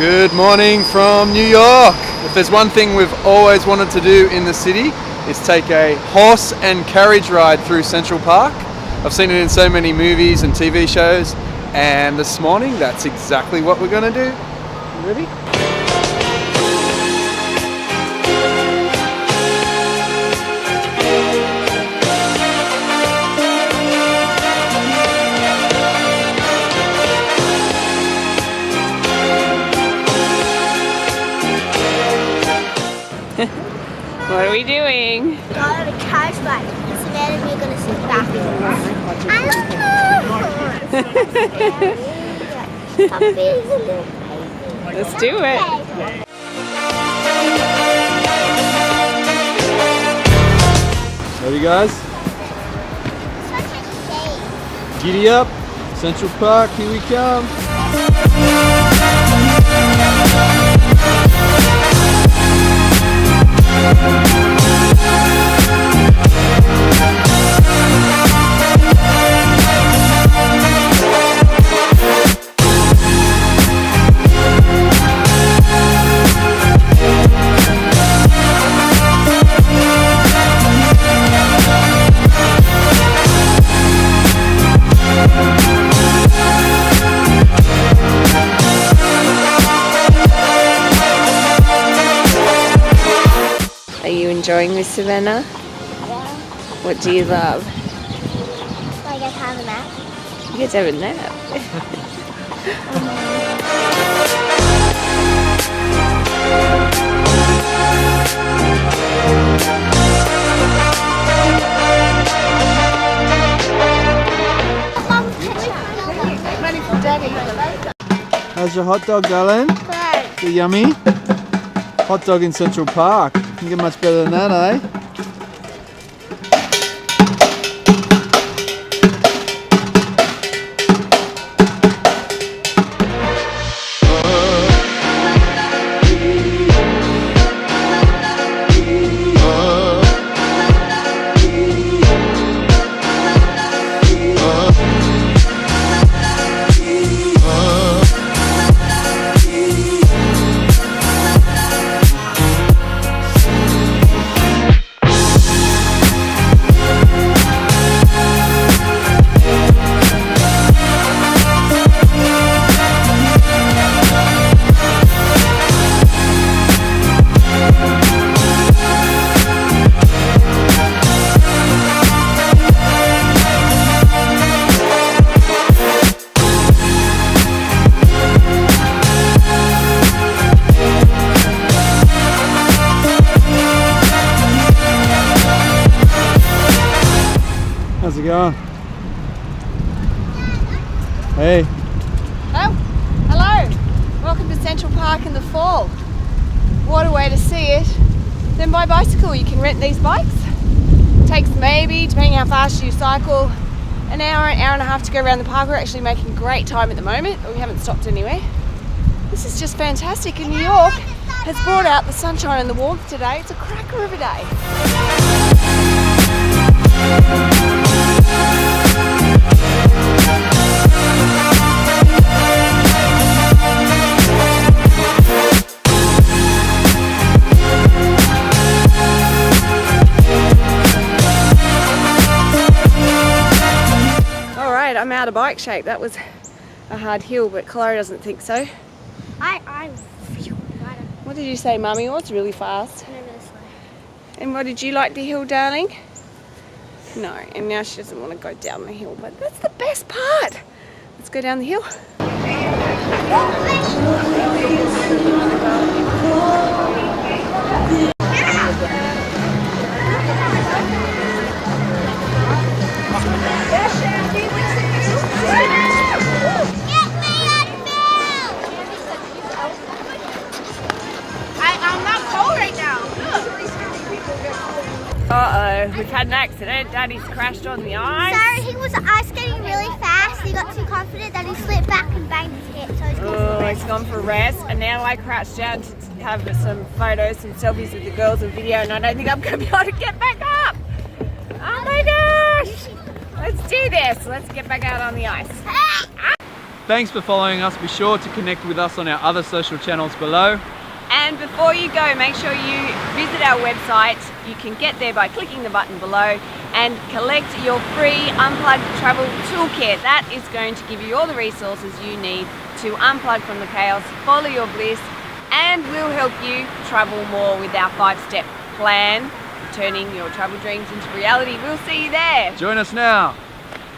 Good morning from New York. If there's one thing we've always wanted to do in the city, is take a horse and carriage ride through Central Park. I've seen it in so many movies and TV shows, and this morning that's exactly what we're going to do. You ready? What are we doing? Got on a carriage ride. So then we're going to sit back. I don't know. Let's do it. Ready, guys? Giddy up. Central Park, here we come. Are you enjoying this, Savannah? Yeah. What do you love? I get to have a nap. You get to have a nap. How's your hot dog, darling? Good. Is it yummy? Hot dog in Central Park. Can get much better than that, eh? How's it going? Hey. Oh, hello. Welcome to Central Park in the fall. What a way to see it. Then by bicycle, you can rent these bikes. Takes maybe, depending how fast you cycle, an hour and a half to go around the park. We're actually making great time at the moment, but we haven't stopped anywhere. This is just fantastic, and New York has brought out the sunshine and the warmth today. It's a cracker of a day. Alright, I'm out of bike shape. That was a hard hill, but Chloe doesn't think so. I'm feel better. What did you say, Mummy? Oh, it's really fast. I'm over this way. And what did you like the hill, darling? No, and now she doesn't want to go down the hill, but that's the best part. Let's go down the hill. I'm not cold right now. Uh-oh, we've had an accident. Daddy's crashed on the ice. Sorry, he was ice skating really fast. He got too confident that he slipped back and banged his hip. So he's gone for He's gone for a rest, and now I crouched down to have some photos, some selfies with the girls and video, and I don't think I'm going to be able to get back up. Oh my gosh! Let's do this. Let's get back out on the ice. Thanks for following us. Be sure to connect with us on our other social channels below. And before you go, make sure you visit our website. You can get there by clicking the button below and collect your free Unplugged Travel Toolkit. That is going to give you all the resources you need to unplug from the chaos, follow your bliss, and will help you travel more with our 5-step plan, turning your travel dreams into reality. We'll see you there. Join us now.